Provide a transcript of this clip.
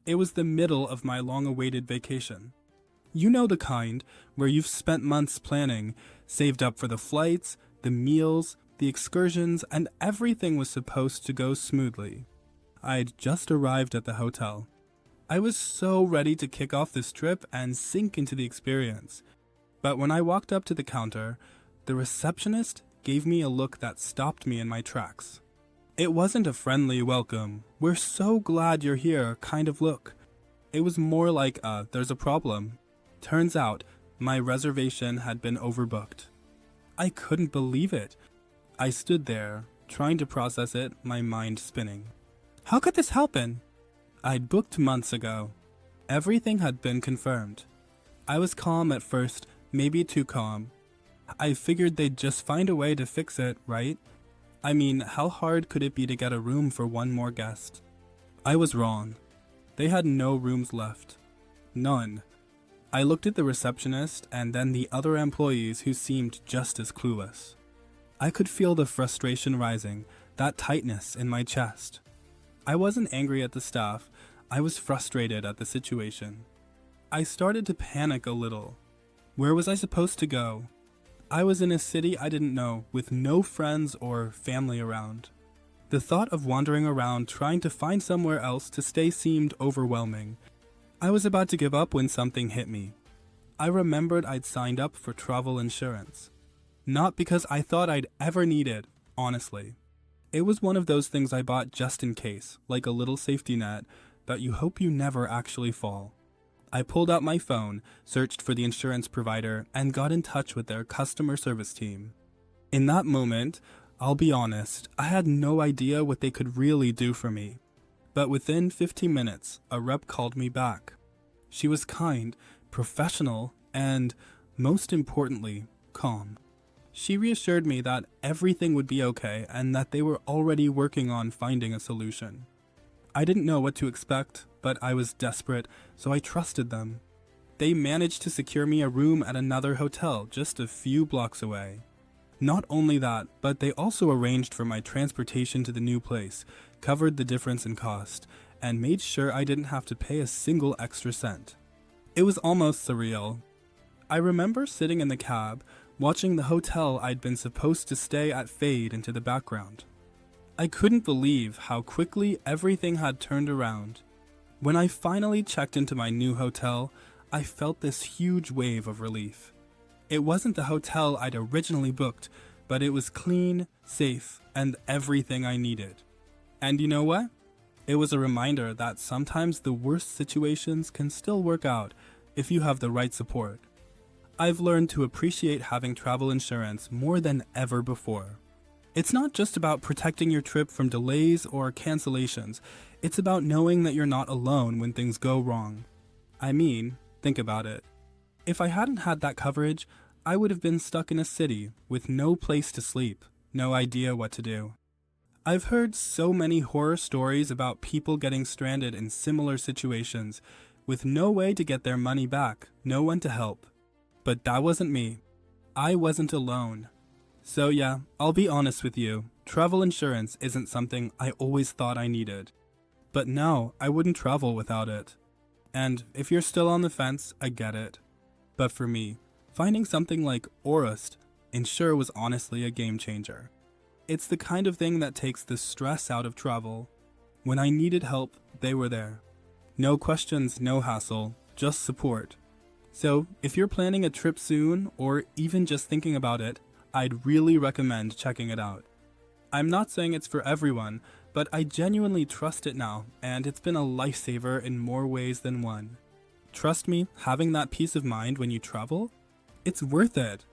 It was the middle of my long-awaited vacation. You know the kind, where you've spent months planning, saved up for the flights, the meals, the excursions, and everything was supposed to go smoothly. I'd just arrived at the hotel. I was so ready to kick off this trip and sink into the experience. But when I walked up to the counter, the receptionist gave me a look that stopped me in my tracks. It wasn't a friendly welcome, "We're so glad you're here" kind of look. It was more like a "there's a problem." Turns out, my reservation had been overbooked. I couldn't believe it. I stood there, trying to process it, my mind spinning. How could this happen? I'd booked months ago. Everything had been confirmed. I was calm at first, maybe too calm. I figured they'd just find a way to fix it, right? I mean, how hard could it be to get a room for one more guest? I was wrong. They had no rooms left. None. I looked at the receptionist and then the other employees who seemed just as clueless. I could feel the frustration rising, that tightness in my chest. I wasn't angry at the staff, I was frustrated at the situation. I started to panic a little. Where was I supposed to go? I was in a city I didn't know, with no friends or family around. The thought of wandering around trying to find somewhere else to stay seemed overwhelming. I was about to give up when something hit me. I remembered I'd signed up for travel insurance. Not because I thought I'd ever need it, honestly. It was one of those things I bought just in case, like a little safety net, but you hope you never actually fall. I pulled out my phone, searched for the insurance provider, and got in touch with their customer service team. In that moment, I'll be honest, I had no idea what they could really do for me. But within 15 minutes, a rep called me back. She was kind, professional, and, most importantly, calm. She reassured me that everything would be okay and that they were already working on finding a solution. I didn't know what to expect, but I was desperate, so I trusted them. They managed to secure me a room at another hotel just a few blocks away. Not only that, but they also arranged for my transportation to the new place, covered the difference in cost, and made sure I didn't have to pay a single extra cent. It was almost surreal. I remember sitting in the cab, watching the hotel I'd been supposed to stay at fade into the background. I couldn't believe how quickly everything had turned around. When I finally checked into my new hotel, I felt this huge wave of relief. It wasn't the hotel I'd originally booked, but it was clean, safe, and everything I needed. And you know what? It was a reminder that sometimes the worst situations can still work out if you have the right support. I've learned to appreciate having travel insurance more than ever before. It's not just about protecting your trip from delays or cancellations. It's about knowing that you're not alone when things go wrong. I mean, think about it. If I hadn't had that coverage, I would have been stuck in a city with no place to sleep, no idea what to do. I've heard so many horror stories about people getting stranded in similar situations with no way to get their money back, no one to help. But that wasn't me. I wasn't alone. So yeah, I'll be honest with you, travel insurance isn't something I always thought I needed. But no, I wouldn't travel without it. And if you're still on the fence, I get it. But for me, finding something like Orust, Insure was honestly a game changer. It's the kind of thing that takes the stress out of travel. When I needed help, they were there. No questions, no hassle, just support. So if you're planning a trip soon, or even just thinking about it, I'd really recommend checking it out. I'm not saying it's for everyone, but I genuinely trust it now, and it's been a lifesaver in more ways than one. Trust me, having that peace of mind when you travel, it's worth it.